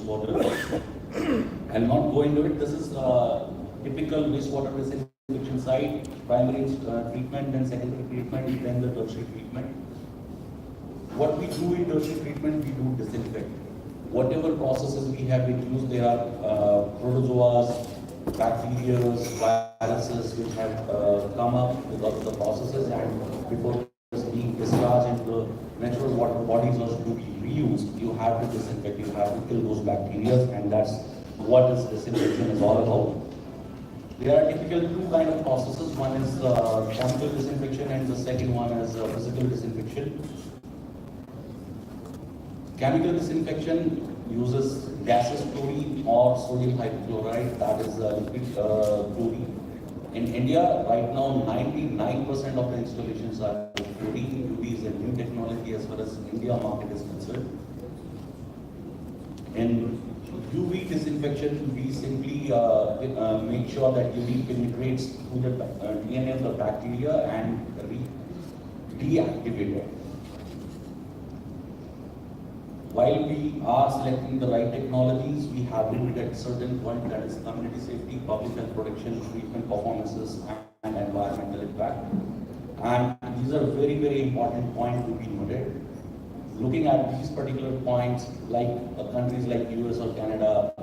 wastewater. I'll not go into it. This is typical wastewater disinfection site, primary treatment, then secondary treatment, then the tertiary treatment. What we do in tertiary treatment, we do disinfect. Whatever processes we have introduced, there are protozoas, bacteria, viruses which have come up because of the processes, and before being discharged into the natural water bodies or to be reused, you have to disinfect, you have to kill those bacteria, and that's what this disinfection is all about. There are typically two kinds of processes. One is chemical disinfection and the second one is physical disinfection. Chemical disinfection uses gaseous chlorine or sodium hypochlorite, that is liquid chlorine. In India, right now, 99% of the installations are chlorine. UV is a new technology as far as India market is concerned. In UV disinfection, we simply make sure that UV penetrates through the DNA of the bacteria and deactivate it. While we are selecting the right technologies, we have to look at certain points, that is community safety, public health protection, treatment performances, and environmental impact. And these are very, very important points to be noted. Looking at these particular points, like countries like US or Canada,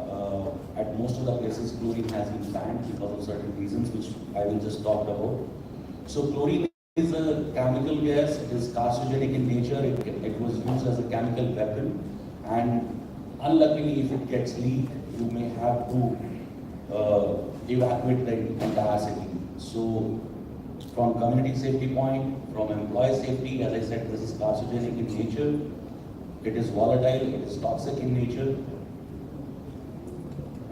at most of the places chlorine has been banned because of certain reasons, which I will just talk about. So chlorine is a chemical gas. It is carcinogenic in nature. It was used as a chemical weapon, and unluckily, if it gets leaked, you may have to evacuate the entire city. So, from community safety point, from employee safety, as I said, this is carcinogenic in nature. It is volatile. It is toxic in nature.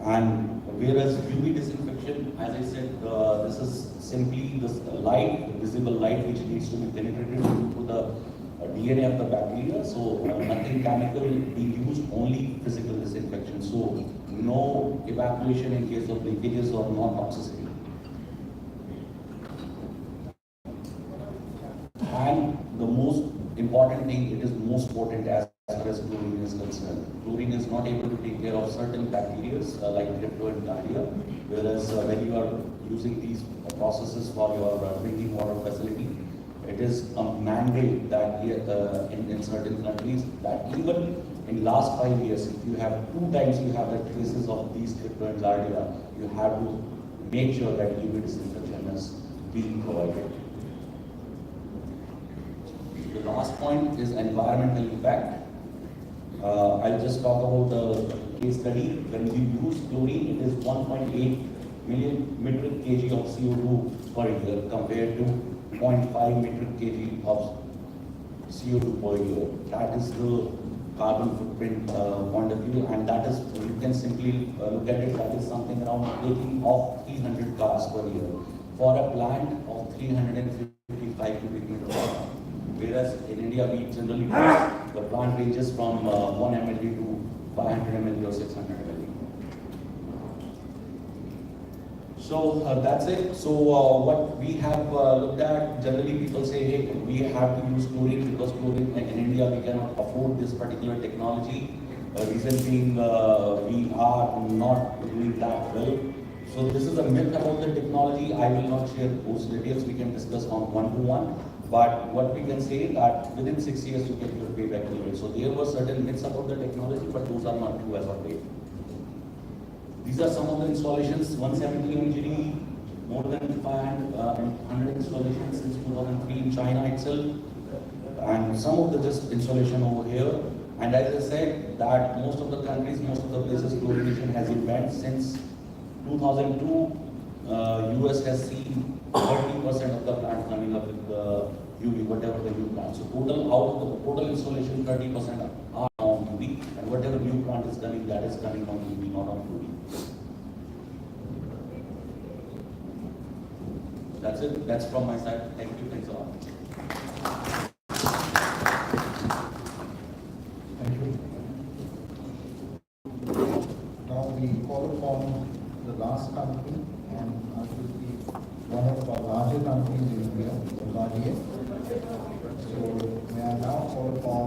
And whereas UV disinfection, as I said, this is simply this light, visible light, which needs to be penetrated into the DNA of the bacteria. So nothing chemical being used, only physical disinfection. So no evacuation in case of leakages or non-toxicity. And the most important thing, it is most potent as far as chlorine is concerned. Chlorine is not able to take care of certain bacteria like Crypto and Giardia, whereas when you are using these processes for your drinking water facility, it is a mandate that in certain countries that even in last 5 years, if you have 2 times you have the traces of these Crypto and Giardia, you have to make sure that UV disinfection is being provided. The last point is environmental impact. I'll just talk about the case study. When we use chlorine, it is 1.8 million metric kg of CO2 per year compared to 0.5 metric kg of CO2 per year. That is the carbon footprint point of view, and that is, you can simply look at it, that is something around taking off 300 cars per year for a plant of 355 cubic meters. Whereas in India, we generally the plant ranges from 1 ml to 500 ml or 600 ml. So that's it. So what we have looked at, generally people say, hey, we have to use chlorine because chlorine in India we cannot afford this particular technology. Reason being, we are not doing that well. So this is a myth about the technology. I will not share those details. We can discuss on one-to-one. But what we can say that within 6 years you get your payback period. So there were certain myths about the technology, but those are not true as of date. These are some of the installations: 170 MGD, more than 500 installations since 2003 in China itself, and some of the just installation over here. And as I said, that most of the countries, most of the places, chlorination has been banned since 2002. US has seen 30% of the plant coming up with the UV, whatever the new plant. So total out of the total installation, 30% are on UV, and whatever new plant is coming, that is coming on UV, not on UV. That's it. That's from my side. Thank you. Thanks a lot. Thank you. Now we call upon the last company, and I will be one of our larger companies in India, Bombardier. So may I now call upon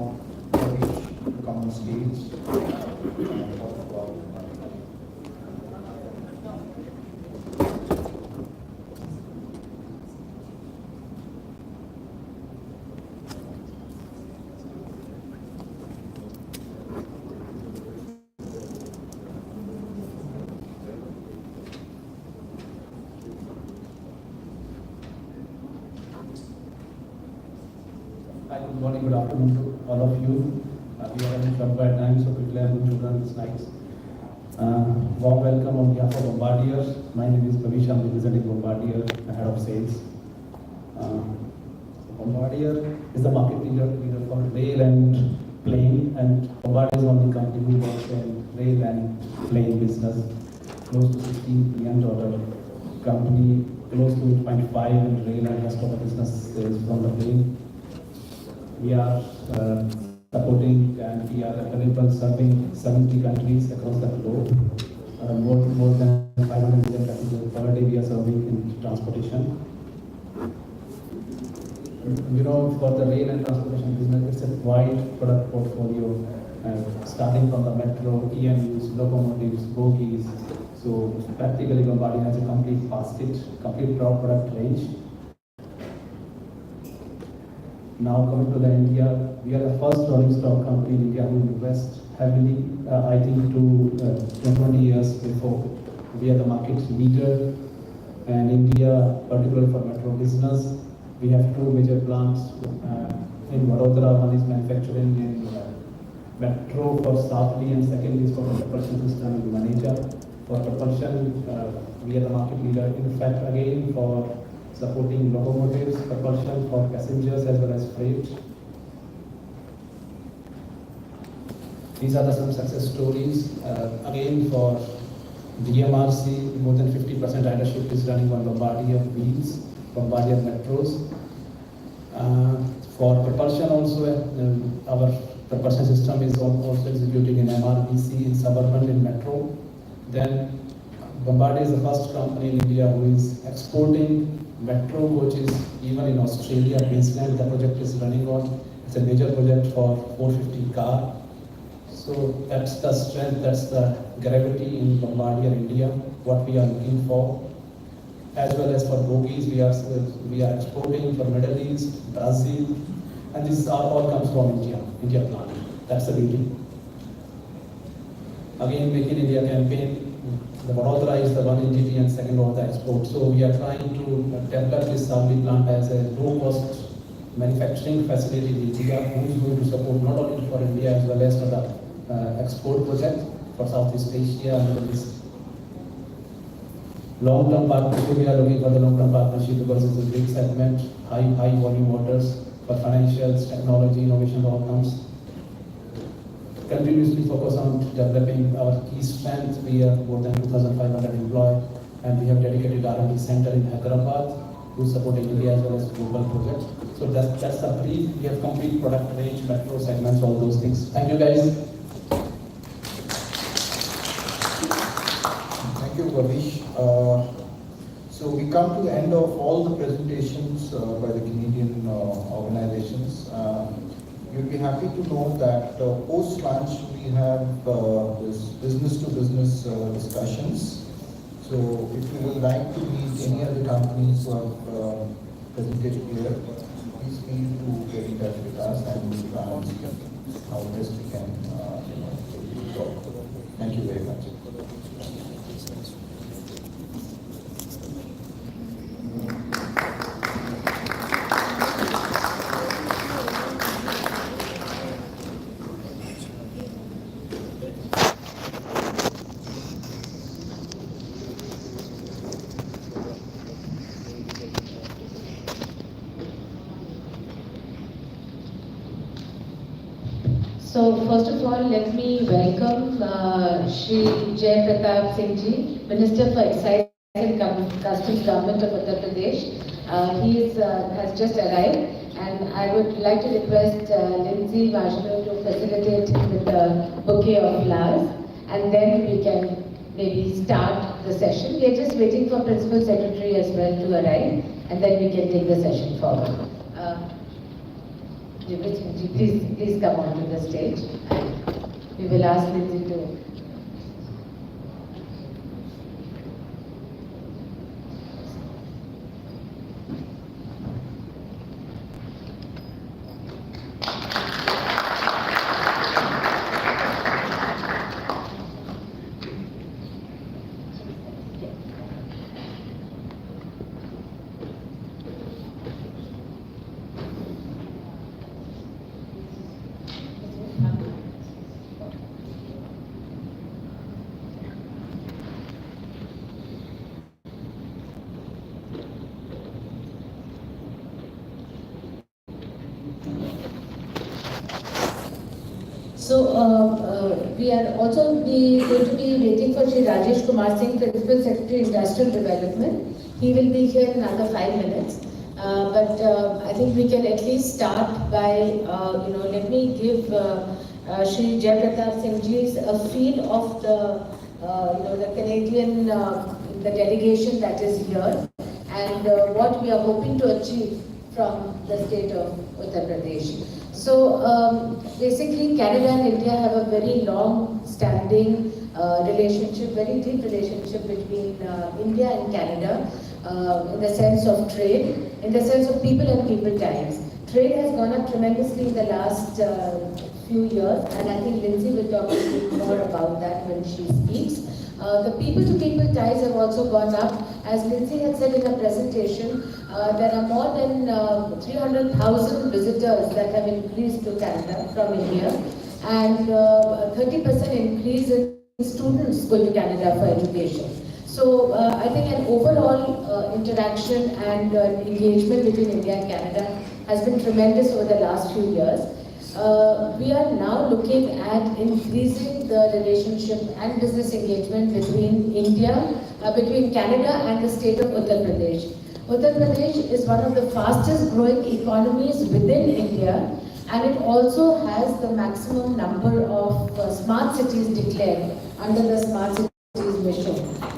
Ravish to come on stage and talk about good morning, good afternoon to all of you. We are running short by time, so quickly I'm going to run the slides. Warm welcome on behalf of Bombardier. My name is Pravish, I'm representing Bombardier, the head of sales. Bombardier is the market leader for rail and plane, and Bombardier is one of the company who works in rail and plane business. Close to $16 billion company, close to 8.5 in rail and rest of the business is from the plane. We are supporting and we are available serving 70 countries across the globe. More than 500 million passengers per day we are serving in transportation. You know, for the rail and transportation business, it's a wide product portfolio, starting from the metro, EMUs, locomotives, bogies. So practically Bombardier has a complete basket, complete product range. Now coming to the India, we are the first rolling stock company in India who invest heavily, I think to 20 years before. We are the market leader in India, particularly for metro business. We have two major plants in Vadodara. One is manufacturing in metro for Savli and second is for the propulsion system in Maneja. For propulsion, we are the market leader. In fact, again, for supporting locomotives, propulsion for passengers as well as freight. These are some success stories. Again, for DMRC, more than 50% ridership is running on Bombardier wheels, Bombardier metros. For propulsion also, our propulsion system is also executing in MRBC, in Suburban, in metro. Then Bombardier is the first company in India who is exporting metro coaches even in Australia, Queensland. The project is running on. It's a major project for 450 car. So that's the strength, that's the gravity in Bombardier India, what we are looking for. As well as for bogies, we are exporting for Middle East, Brazil, and this all comes from India plant. That's the beauty. Again, Make in India campaign. The Vadodara is the one entity and second of the export. So we are trying to develop this Savli plant as a low-cost manufacturing facility in India, who is going to support not only for India as well as for the export project for Southeast Asia and Middle East. Long-term partnership, we are looking for the long-term partnership because it's a big segment, high volume orders for financials, technology, innovation outcomes. Continuously focus on developing our key strengths. We have more than 2,500 employees, and we have dedicated R&D center in Hyderabad who is supporting India as well as global projects. So that's the brief. We have complete product range, metro segments, all those things. Thank you guys. Thank you, Pravish. So we come to the end of all the presentations by the Canadian organizations. You'll be happy to know that post-lunch we have this business-to-business discussions. So if you would like to meet any other companies who have presented here, please feel to get in touch with us and we'll try and see how best we can talk. Thank you very much. So first of all, let me welcome Shri Jay Pratap Singh Ji, Minister for Excise and Customs, Government of Uttar Pradesh. He has just arrived, and I would like to request Lindsay Vajnu to facilitate him with a bouquet of flowers, and then we can maybe start the session. We are just waiting for Principal Secretary as well to arrive, and then we can take the session forward. Please come onto the stage. We will ask Lindsay to. We are also going to be waiting for Shri Rajesh Kumar Singh, Principal Secretary Industrial Development. He will be here in another 5 minutes. I think we can at least start by, let me give Shri Jai Pratap Singh Ji a feel of the Canadian, the delegation that is here, and what we are hoping to achieve from the state of Uttar Pradesh. Basically, Canada and India have a very long-standing relationship, very deep relationship between India and Canada in the sense of trade, in the sense of people and people ties. Trade has gone up tremendously in the last few years, and I think Lindsay will talk a bit more about that when she speaks. The people-to-people ties have also gone up. As Lindsay had said in her presentation, there are more than 300,000 visitors that have increased to Canada from India, and 30% increase in students going to Canada for education. So I think an overall interaction and engagement between India and Canada has been tremendous over the last few years. We are now looking at increasing the relationship and business engagement between between Canada and the state of Uttar Pradesh. Uttar Pradesh is one of the fastest growing economies within India, and it also has the maximum number of smart cities declared under the Smart Cities Mission.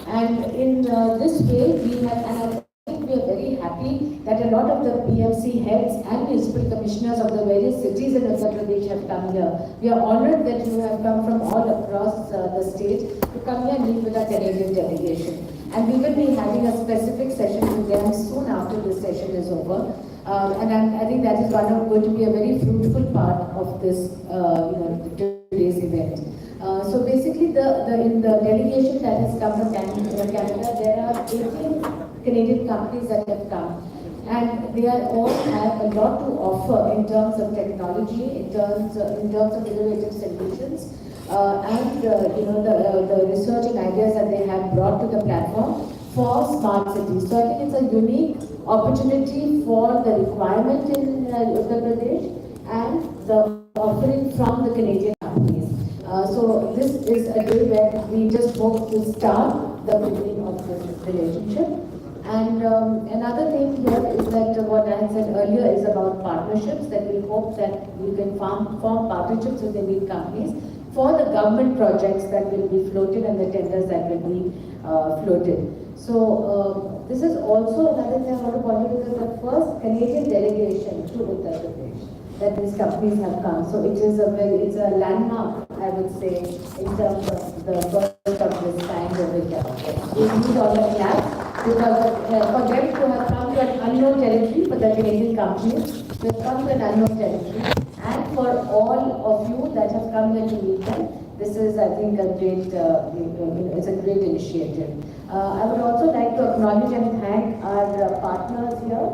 And in this way, we are very happy that a lot of the PMC heads and municipal commissioners of the various cities in Uttar Pradesh have come here. We are honored that you have come from all across the state to come here and meet with our Canadian delegation. And we will be having a specific session with them soon after this session is over. I think that is going to be a very fruitful part of this today's event. So basically, in the delegation that has come from Canada, there are 18 Canadian companies that have come, and they all have a lot to offer in terms of technology, in terms of innovative solutions, and the research and ideas that they have brought to the platform for smart cities. So I think it's a unique opportunity for the requirement in Uttar Pradesh and the offering from the Canadian companies. So this is a day where we just hope to start the beginning of this relationship. And another thing here is that what I had said earlier is about partnerships, that we hope that we can form partnerships with Indian companies for the government projects that will be floated and the tenders that will be floated. So this is also another thing I want to point out, is the first Canadian delegation to Uttar Pradesh that these companies have come. So it's a landmark, I would say, in terms of the birth of this kind over here. We need all the claps, because for them to have come to an unknown territory, for the Canadian companies to have come to an unknown territory, and for all of you that have come here to meet them, this is, I think, a great, it's a great initiative. I would also like to acknowledge and thank our partners here,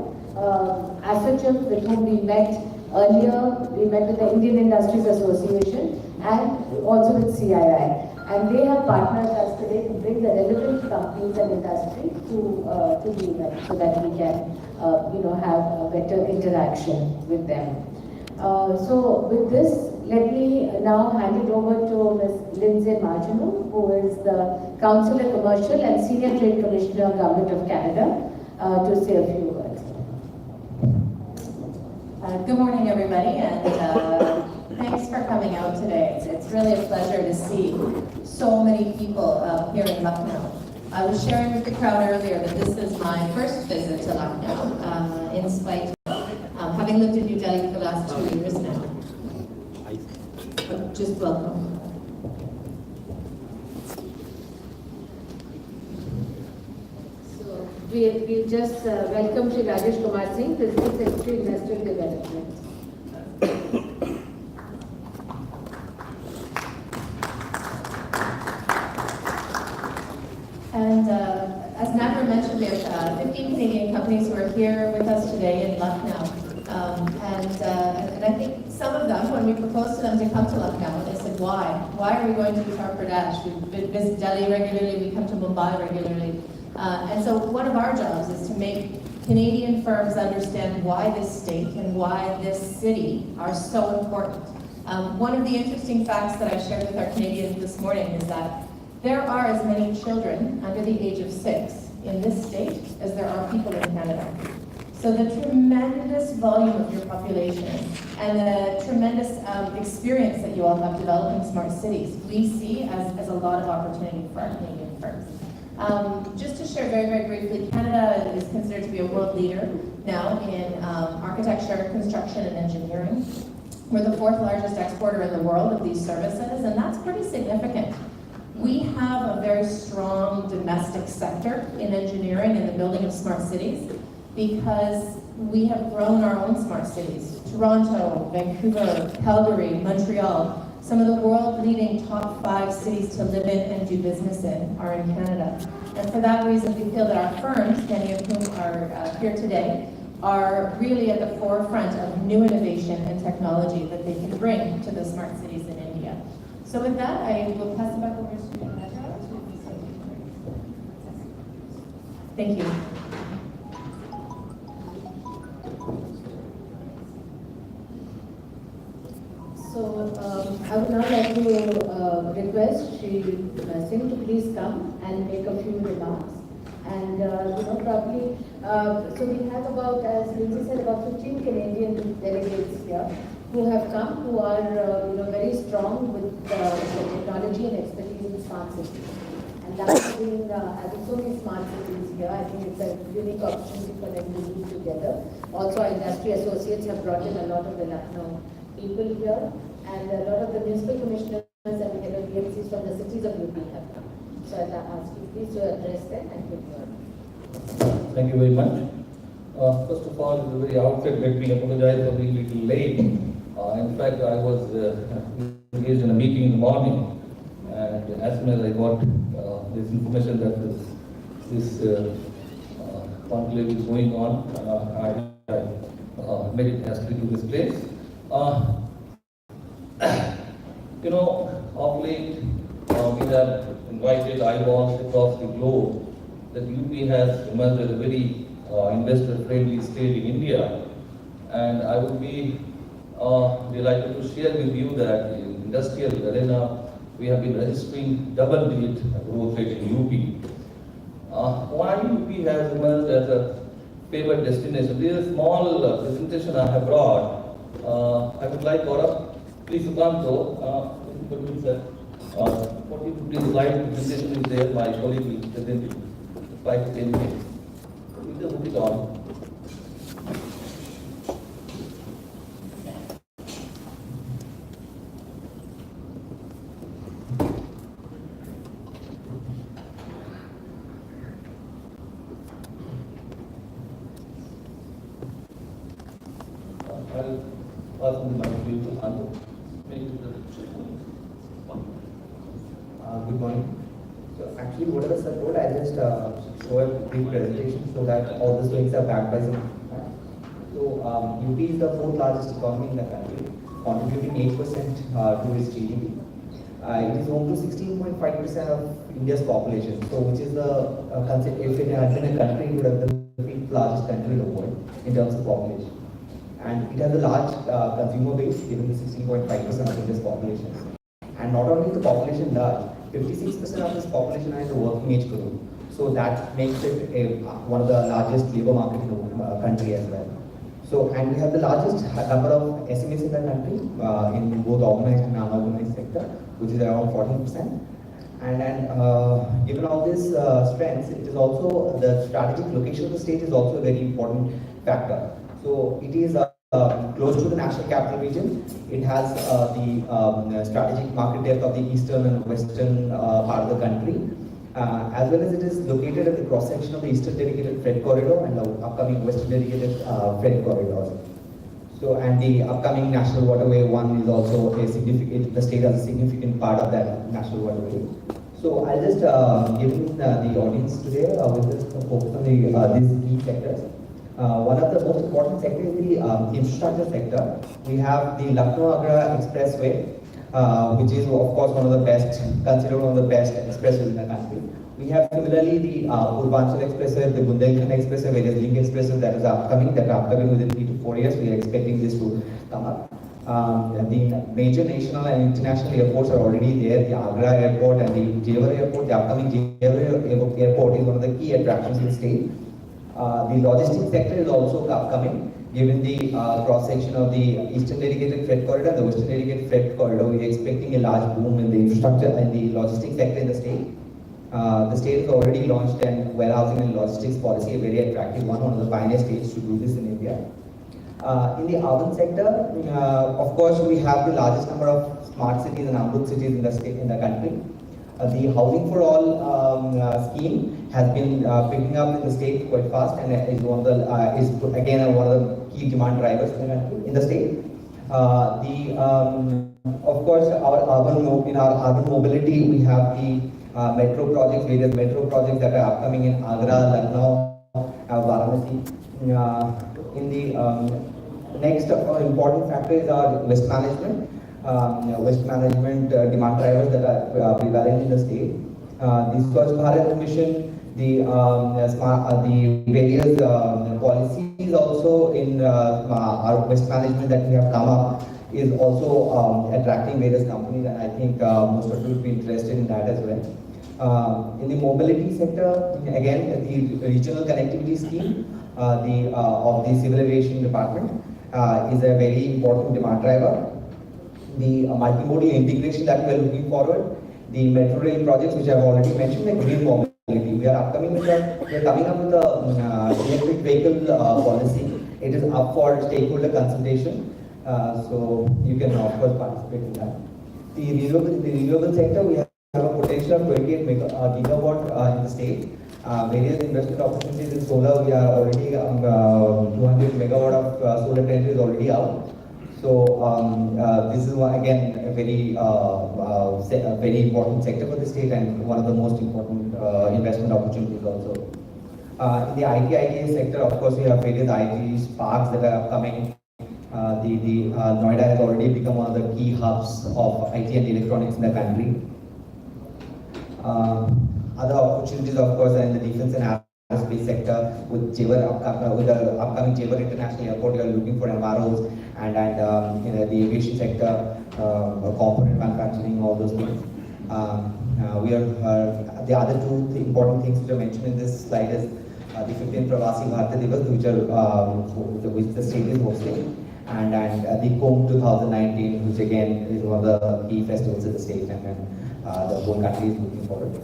ASSOCHAM, with whom we met earlier. We met with the Indian Industries Association and also with CII. And they have partnered us today to bring the relevant companies and industry to the event, so that we can, have a better interaction with them. So with this, let me now hand it over to Ms. Lindsay Margino, who is the Councillor Commercial and Senior Trade Commissioner, Government of Canada, to say a few words. Good morning, everybody, and thanks for coming out today. It's really a pleasure to see so many people here in Lucknow. I was sharing with the crowd earlier that this is my first visit to Lucknow, in spite of having lived in New Delhi for the last 2 years now. But just welcome. So we'll just welcome Shri Rajesh Kumar Singh, Principal Secretary, Industrial Development. And as Navra mentioned, we have 15 Canadian companies who are here with us today in Lucknow. And I think some of them, when we proposed to them to come to Lucknow, they said, why? Why are we going to Uttar Pradesh? We visit Delhi regularly, we come to Mumbai regularly. And so one of our jobs is to make Canadian firms understand why this state and why this city are so important. One of the interesting facts that I shared with our Canadians this morning is that there are as many children under the age of 6 in this state as there are people in Canada. So the tremendous volume of your population and the tremendous experience that you all have developing smart cities, we see as a lot of opportunity for our Canadian firms. Just to share very, very briefly, Canada is considered to be a world leader now in architecture, construction, and engineering. We're the 4th largest exporter in the world of these services, and that's pretty significant. We have a very strong domestic sector in engineering and the building of smart cities because we have grown our own smart cities. Toronto, Vancouver, Calgary, Montreal, some of the world-leading top 5 cities to live in and do business in are in Canada. And for that reason, we feel that our firms, many of whom are here today, are really at the forefront of new innovation and technology that they can bring to the smart cities in India. So with that, I will pass it back over to Natasha. Thank you. So I would now like to request Shri Singh to please come and make a few remarks. And probably, so we have about, as Lindsay said, about 15 Canadian delegates here who have come, who are very strong with the technology and expertise in smart cities. And that's being having so many smart cities here. I think it's a unique opportunity for them to meet together. Also, our industry associates have brought in a lot of the Lucknow people here, and a lot of the municipal commissioners and the head of DMCs from the cities of UP have come. So I'll ask you please to address them and give your. Thank you very much. First of all, at the very outset, let me apologize for being a little late. In fact, I was engaged in a meeting in the morning, and as soon as I got this information that this conclave is going on, I made it necessary to this place. Of late, we have invited eyeballs across the globe that UP has emerged as a very investor-friendly state in India, and I would be delighted to share with you that in industrial arena we have been registering double-digit growth rate in UP. Why UP has emerged as a favored destination? This is a small presentation I have brought. I would like Gaurav, please Sukanto, 40-50 slide presentation is there. My colleague will present it 5 to 10 minutes. Please just put it on. I'll ask the microphone to handle. Good morning. So actually, whatever support, I just show a brief presentation so that all the swings are backed by some facts. So UP is the 4th largest economy in the country, contributing 8% to its GDP. It is home to 16.5% of India's population. So which is the concept, if it had been a country, it would have been the 5th largest country in the world in terms of population. And it has a large consumer base, given the 16.5% of India's population. And not only the population large, 56% of this population are in the working age group. So that makes it one of the largest labor market in the country as well. So, and we have the largest number of SMEs in the country, in both organized and unorganized sector, which is around 14%. And then, given all these strengths, it is also, the strategic location of the state is also a very important factor. So it is close to the national capital region. It has the strategic market depth of the eastern and western part of the country, as well as it is located at the cross section of the eastern dedicated freight corridor and the upcoming western dedicated freight corridors. So, and the upcoming National Waterway 1 is also a significant, the state has a significant part of that National Waterway. So I'll just give the audience today with this focus on these key sectors. One of the most important sectors is the infrastructure sector. We have the Lucknow-Agra Expressway, which is of course one of the best, considered one of the best expressways in the country. We have similarly the Purvanchal Expressway, the Bundelkhand Expressway, various link expressways that are upcoming within 3 to 4 years. We are expecting this to come up. The major national and international airports are already there. The Agra airport and the Jewar airport, the upcoming Jewar airport is one of the key attractions in the state. The logistics sector is also upcoming, given the cross-section of the Eastern Dedicated Freight Corridor and the Western Dedicated Freight Corridor. We are expecting a large boom in the infrastructure and the logistics sector in the state. The state has already launched an warehousing and logistics policy, a very attractive one of the pioneer states to do this in India. In the urban sector, of course, we have the largest number of smart cities and Amrut cities in the state, in the country. The Housing for All scheme has been picking up in the state quite fast and is one of the is again one of the key demand drivers in the country, in the state. Of course, in our urban mobility, we have the metro projects, various metro projects that are upcoming in Agra, Lucknow, Varanasi. In the next important factor is our waste management. Waste management demand drivers that are prevalent in the state. The Swachh Bharat Mission, the various policies also in our waste management that we have come up is also attracting various companies, and I think most of you will be interested in that as well. In the mobility sector, again, the regional connectivity scheme of the Civil Aviation Department is a very important demand driver. The multimodal integration that we are looking forward, the metro rail projects which I have already mentioned, the green mobility. We are coming up with a electric vehicle policy. It is up for stakeholder consultation, so you can of course participate in that. The renewable sector, we have a potential of 28 gigawatt in the state. Various investment opportunities in solar, we are already 200 megawatt of solar tender is already out. So this is again a very important sector for the state and one of the most important investment opportunities also. In the IT/ITES sector, of course, we have various IT parks that are upcoming. Noida has already become one of the key hubs of IT and electronics in the country. Other opportunities, of course, are in the defense and aerospace sector with the upcoming Jewar International Airport. We are looking for MROs and the aviation sector, component manufacturing, all those things. The other two important things which are mentioned in this slide is the 15th Pravasi Bharatiya Divas, which the state is hosting, and the Kumbh 2019, which again is one of the key festivals in the state, and the whole country is looking forward to.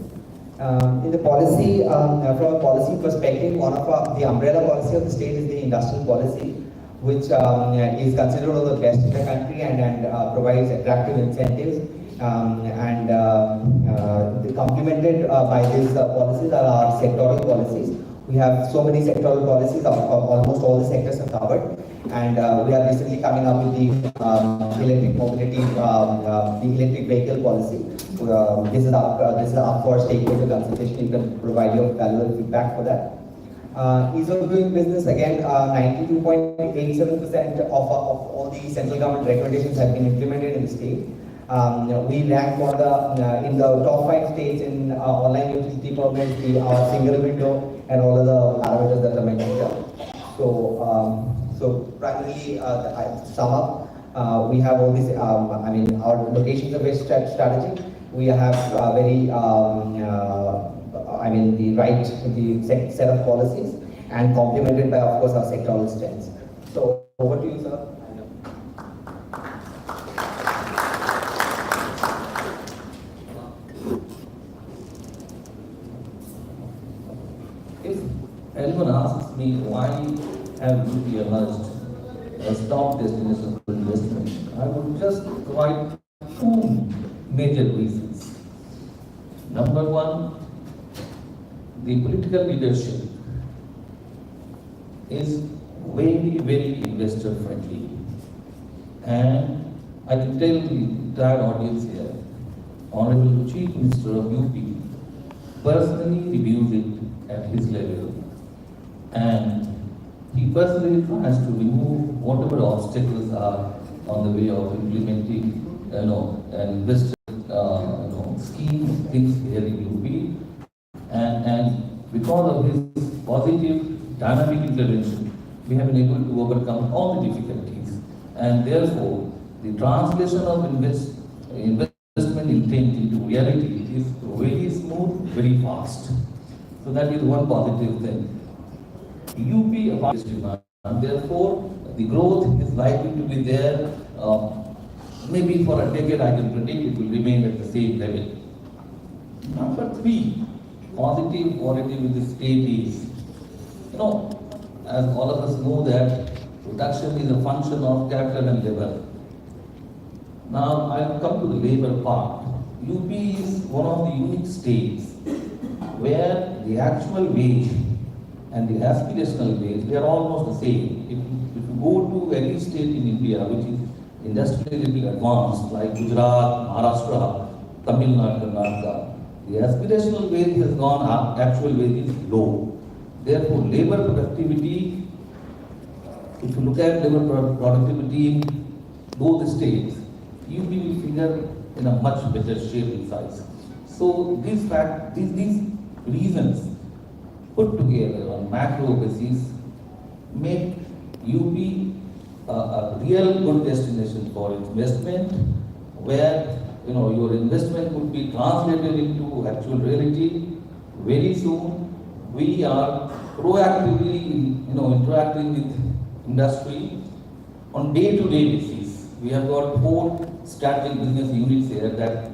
In the policy, from a policy perspective, one of the umbrella policy of the state is the industrial policy, which is considered one of the best in the country and provides attractive incentives. Complemented by these policies are our sectoral policies. We have so many sectoral policies, almost all the sectors are covered. And we are recently coming up with the electric mobility, the electric vehicle policy. This is up for stakeholder consultation. You can provide your valuable feedback for that. Ease of doing business, again, 92.87% of all the central government recommendations have been implemented in the state. We rank in the top 5 states in online utility permits, our single window, and all of the parameters that are mentioned here. So primarily, to sum up, we have all these, our locations-based strategy. We have the set of policies and complemented by, of course, our sectoral strengths. So over to you, sir. If anyone asks me why have UP emerged as top destination for investment, I would just provide 2 major reasons. Number one, the political leadership is very, very investor friendly. And I can tell the entire audience here, Honorable Chief Minister of UP personally reviews it at his level, and he personally tries to remove whatever obstacles are on the way of implementing, an investor, scheme, things here in UP. And because of his positive, dynamic intervention, we have been able to overcome all the difficulties. And therefore, the translation of investment intent into reality is very smooth, very fast. So that is one positive thing. UP apart from demand, therefore the growth is likely to be there. Maybe for a decade I can predict it will remain at the same level. Number three, positive quality with the state is, as all of us know that production is a function of capital and labor. Now I'll come to the labor part. UP is one of the unique states where the actual wage and the aspirational wage, they are almost the same. If you go to any state in India which is industrially advanced like Gujarat, Maharashtra, Tamil Nadu, Karnataka, the aspirational wage has gone up, actual wage is low. Therefore, labor productivity, if you look at labor productivity in both states, UP will figure in a much better shape and size. So these reasons put together on macro basis make UP a real good destination for investment, where your investment would be translated into actual reality very soon. We are proactively interacting with industry on day-to-day basis. We have got 4 strategic business units here that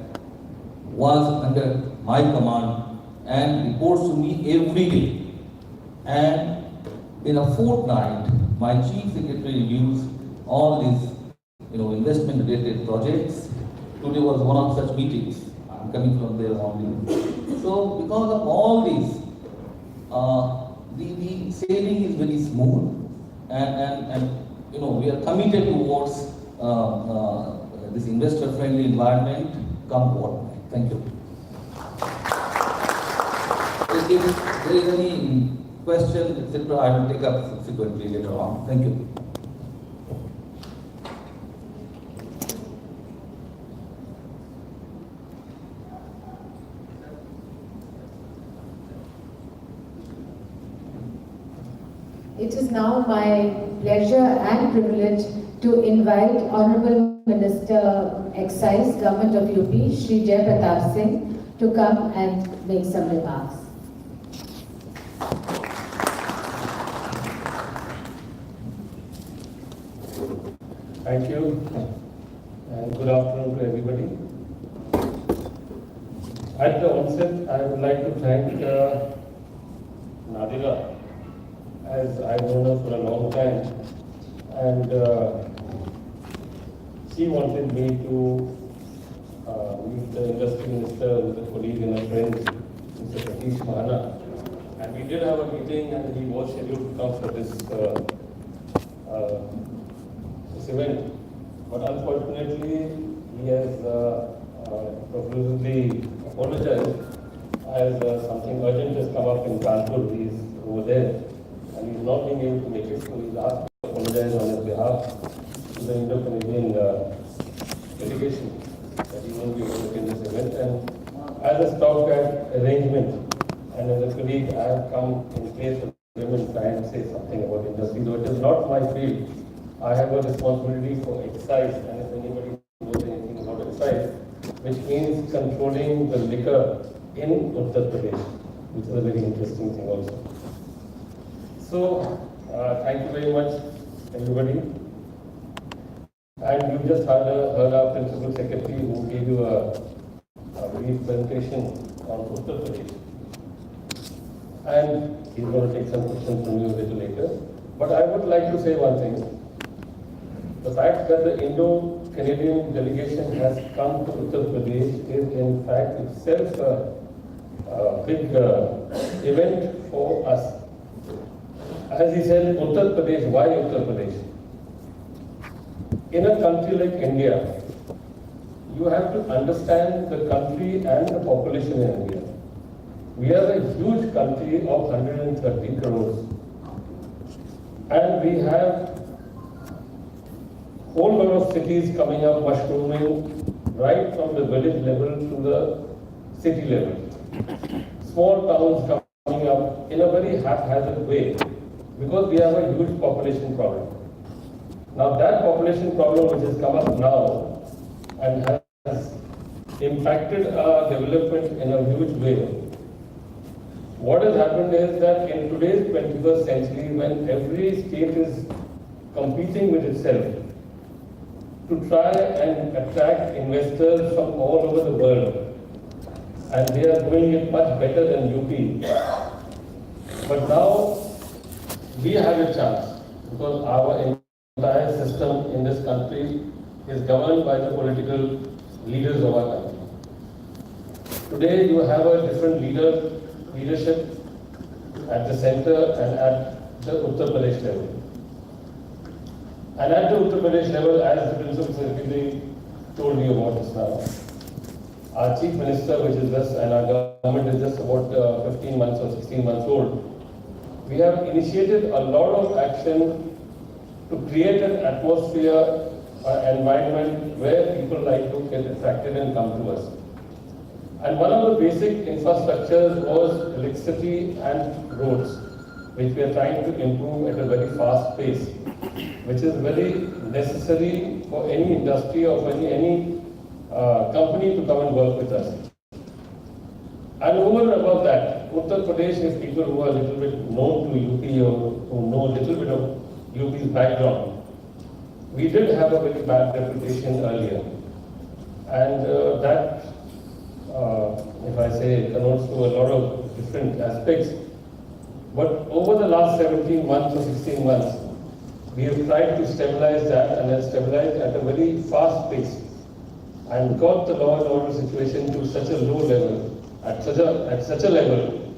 was under my command and reports to me every day. And in a fortnight, my chief secretary reviews all these investment related projects. Today was one of such meetings. I'm coming from there only. So because of all these, the sailing is very smooth, and we are committed towards this investor friendly environment come what may. Thank you. If there is any question, etc., I will take up subsequently later on. Thank you. It is now my pleasure and privilege to invite Honorable Minister Excise, Government of UP, Shri Jai Pratap Singh, to come and make some remarks. Thank you, and good afternoon to everybody. At the onset, I would like to thank Nadira, as I've known her for a long time, and she wanted me to meet the industry minister with a colleague and a friend, Mr. Satish Mahana. And we did have a meeting, and he was scheduled to come for this event. But unfortunately, he has profusely apologized as something urgent has come up in Kanpur. He is over there, and he's not being able to make it. So he's asked to apologize on his behalf to the Indo-Canadian delegation that he won't be able to attend this event. And as a stopgap arrangement, and as a colleague, I have come in place of women trying to say something about industry, though it is not my field. I have a responsibility for excise, and if anybody knows anything about excise, which means controlling the liquor in Uttar Pradesh, which is a very interesting thing also. So, thank you very much, everybody. And you just heard our Principal Secretary who gave you a brief presentation on Uttar Pradesh. And he's going to take some questions from you a little later. But I would like to say one thing. The fact that the Indo-Canadian delegation has come to Uttar Pradesh is in fact itself a big event for us. As he said, Uttar Pradesh, why Uttar Pradesh? In a country like India, you have to understand the country and the population in India. We are a huge country of 130 crores. And we have whole lot of cities coming up, mushrooming, right from the village level to the city level. Small towns coming up in a very haphazard way, because we have a huge population problem. Now that population problem which has come up now and has impacted our development in a huge way. What has happened is that in today's 21st century, when every state is competing with itself to try and attract investors from all over the world, and they are doing it much better than UP. But now we have a chance because our entire system in this country is governed by the political leaders of our country. Today you have a different leadership at the center and at the Uttar Pradesh level. And at the Uttar Pradesh level, as the Principal Secretary told you about just now, our Chief Minister, which is just, and our government is just about 15 months or 16 months old, we have initiated a lot of action to create an atmosphere, environment where people like to get attracted and come to us. And one of the basic infrastructures was electricity and roads, which we are trying to improve at a very fast pace, which is very necessary for any industry or for any company to come and work with us. And over and above that, Uttar Pradesh is people who are a little bit known to UP or who know a little bit of UP's background. We did have a very bad reputation earlier, and that, if I say, connotes to a lot of different aspects. But over the last 17 months or 16 months, we have tried to stabilize that and have stabilized at a very fast pace and got the law and order situation to such a low level, at such a level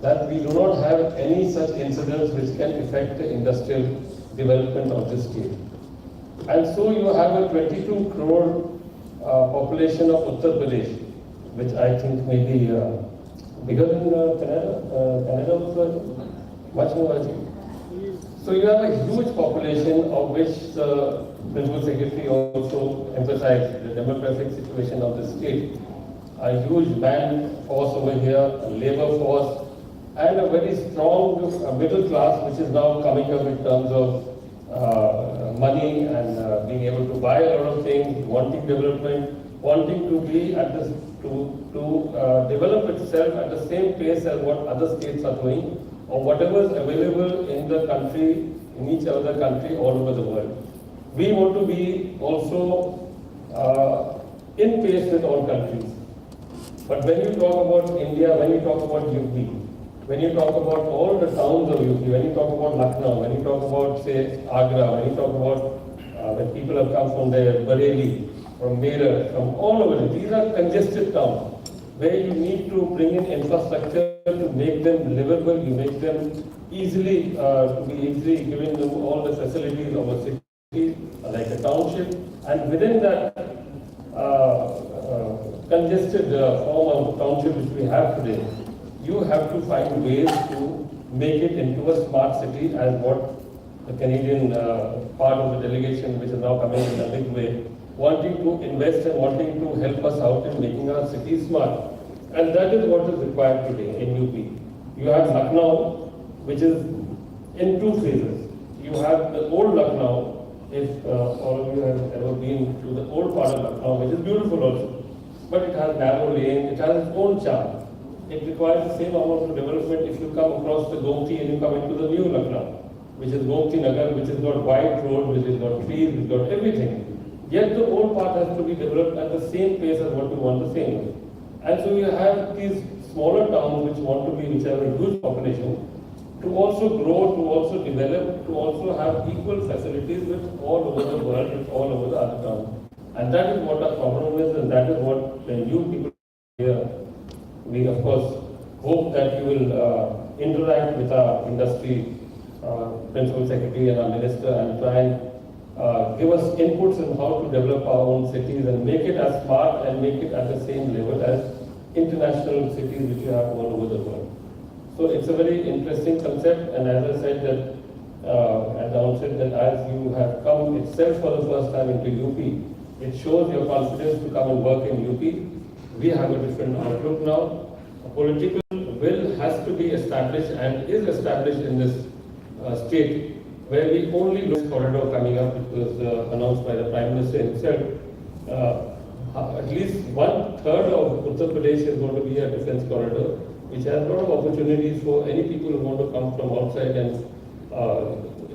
that we do not have any such incidents which can affect the industrial development of this state. And so you have a 22 crore population of Uttar Pradesh, which I think may be bigger than Canada also, much more I think. So you have a huge population of which the Principal Secretary also emphasized the demographic situation of the state. A huge man force over here, a labor force, and a very strong middle class which is now coming up in terms of money and being able to buy a lot of things, wanting development, wanting to be at this, to develop itself at the same pace as what other states are doing, or whatever is available in the country, in each other country all over the world. We want to be also in pace with all countries. But when you talk about India, when you talk about UP, when you talk about all the towns of UP, when you talk about Lucknow, when you talk about, say, Agra, when you talk about when people have come from there, Bareilly, from Meerut, from all over, these are congested towns where you need to bring in infrastructure to make them livable, you make them easily, to be easily giving them all the facilities of a city, like a township, and within that congested form of township which we have today, you have to find ways to make it into a smart city, as what the Canadian part of the delegation, which is now coming in a big way, wanting to invest and wanting to help us out in making our city smart. And that is what is required today in UP. You have Lucknow, which is in two phases. You have the old Lucknow, if all of you have ever been to the old part of Lucknow, which is beautiful also, but it has narrow lane, it has its own charm. It requires the same amount of development if you come across the Gomti and you come into the new Lucknow, which is Gomti Nagar, which has got wide road, which has got trees, which has got everything. Yet the old part has to be developed at the same pace as what we want the same way. And so you have these smaller towns which want to be, which have a huge population, to also grow, to also develop, to also have equal facilities with all over the world, with all over the other towns. And that is what our problem is, and that is what the new people here. We of course hope that you will interact with our industry, Principal Secretary and our Minister, and try and give us inputs on how to develop our own cities and make it as smart and make it at the same level as international cities which you have all over the world. So it's a very interesting concept, and as I said that at the outset, that as you have come itself for the first time into UP, it shows your confidence to come and work in UP. We have a different outlook now. A political will has to be established and is established in this state where we only look corridor coming up, which was announced by the Prime Minister himself. At least 1/3 of Uttar Pradesh is going to be a defense corridor, which has a lot of opportunities for any people who want to come from outside and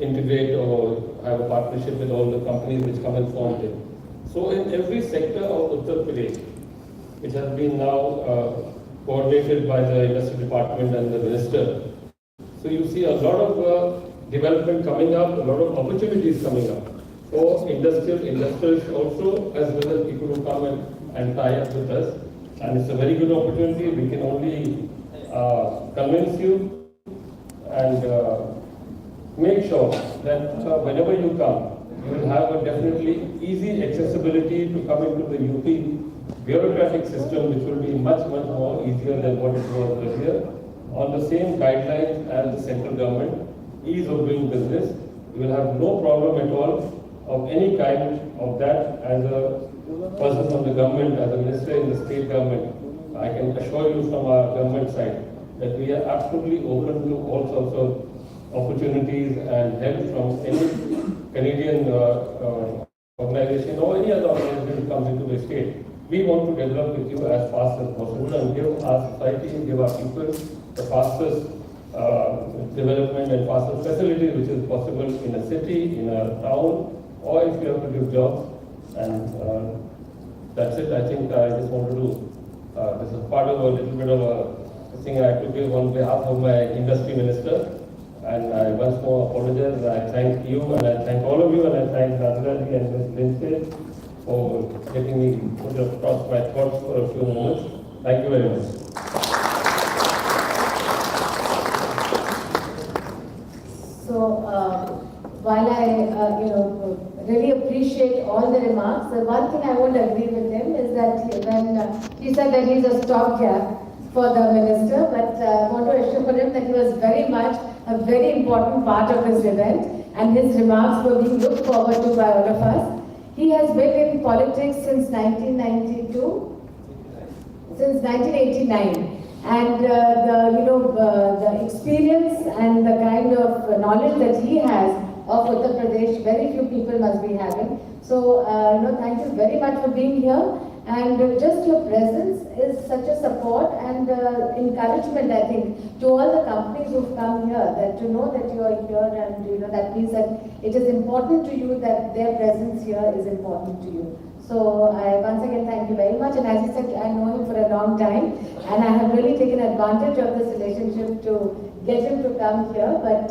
integrate or have a partnership with all the companies which come and form it. So in every sector of Uttar Pradesh, which has been now coordinated by the Industry Department and the Minister, so you see a lot of development coming up, a lot of opportunities coming up for industrials also, as well as people who come and tie up with us. And it's a very good opportunity. We can only convince you and make sure that whenever you come, you will have a definitely easy accessibility to come into the UP bureaucratic system, which will be much more easier than what it was earlier, on the same guidelines as the central government, ease of doing business. You will have no problem at all of any kind of that. As a person from the government, as a minister in the state government, I can assure you from our government side that we are absolutely open to all sorts of opportunities and help from any Canadian organization or any other organization who comes into the state. We want to develop with you as fast as possible and give our society, give our people the fastest development and fastest facilities which is possible in a city, in a town, or if you have to give jobs. And that's it. I think I just wanted to, this is part of a little bit of a thing I have to give on behalf of my industry minister. And I once more apologize. I thank you and I thank all of you, and I thank Nazira and Ms. Lindsay for letting me put across my thoughts for a few moments. Thank you very much. So, while I, really appreciate all the remarks, the one thing I won't agree with him is that when he said that he's a stopgap for the minister, but I want to assure him that he was very much a very important part of this event, and his remarks were being looked forward to by all of us. He has been in politics since 1992, since 1989. And the experience and the kind of knowledge that he has of Uttar Pradesh, very few people must be having. So, thank you very much for being here. And just your presence is such a support and encouragement, I think, to all the companies who've come here, that to know that you are here, and that means that it is important to you, that their presence here is important to you. So I once again thank you very much, and as I said, I know him for a long time, and I have really taken advantage of this relationship to get him to come here, but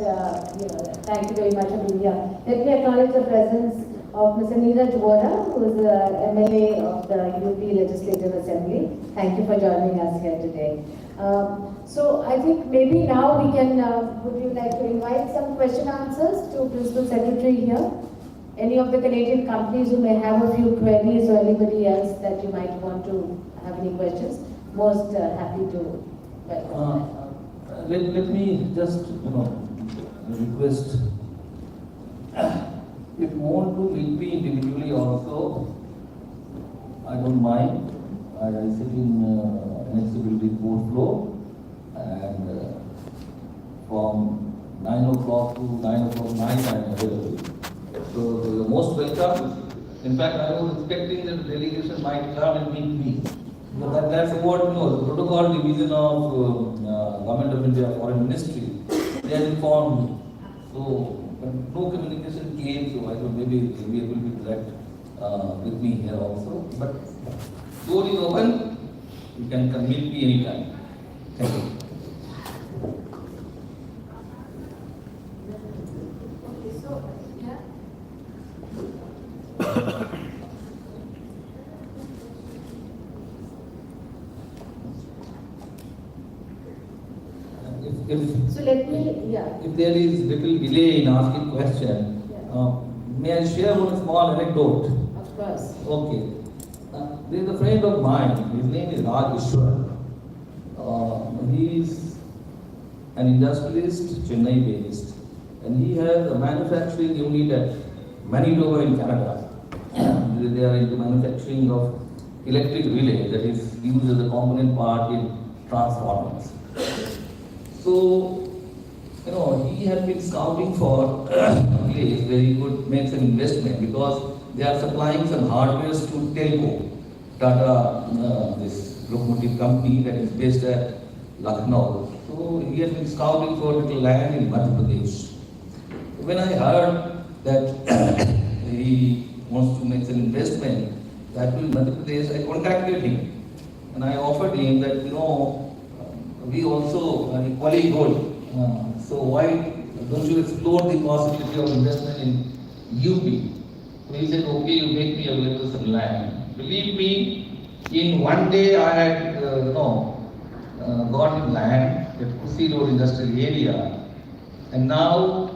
thank you very much for being here. Let me acknowledge the presence of Mr. Neeraj Vora, who is the MLA of the UP Legislative Assembly. Thank you for joining us here today. So I think maybe now we can, would you like to invite some question answers to Principal Secretary here? Any of the Canadian companies who may have a few queries, or anybody else that you might want to have any questions, most happy to welcome. Let me just, request, if you want to meet me individually also, I don't mind. I sit in accessibility 4th floor, and from 9 o'clock to 9 o'clock night I am available. So you're most welcome. In fact, I was expecting that the delegation might come and meet me. But that's what, the protocol division of Government of India Foreign Ministry, they have informed me. So, but no communication came, so I thought maybe they will be direct with me here also. But door is open, you can come meet me anytime. Thank you. Okay, so, yeah. So let me, If there is little delay in asking question, may I share one small anecdote? of course. Okay. There is a friend of mine, his name is Raj Ishwar. He is an industrialist, Chennai based, and he has a manufacturing unit at Manitoba in Canada. They are into manufacturing of electric relay, that is used as a component part in transformers. So you know, he had been scouting for a place where he could make some investment because they are supplying some hardware to Telco, Tata, this locomotive company that is based at Lucknow. So he had been scouting for a little land in Madhya Pradesh. When I heard that he wants to make an investment that will Madhya Pradesh, I contacted him and I offered him that, you know, we also are equally good. So why don't you explore the possibility of investment in UP? So he said, okay, you make me available some land. Believe me, in one day I had, got land at Kusi Road industrial area, and now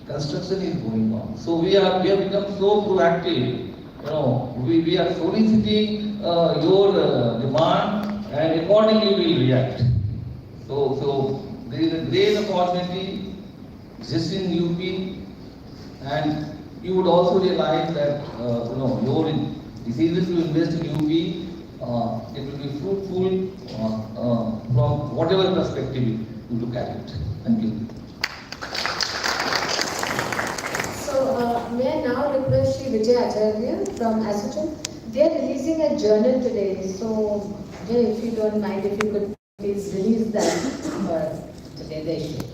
construction is going on. So we have become so proactive. You know, we are soliciting your demand, and accordingly we will react. So there is a great opportunity exists in UP, and you would also realize that your decision to invest in UP, it will be fruitful from whatever perspective you look at it. Thank you. So, may I now request Shri Vijay Acharya from Assocham? They are releasing a journal today. So, Vijay, if you don't mind, if you could please release that for today, the issue.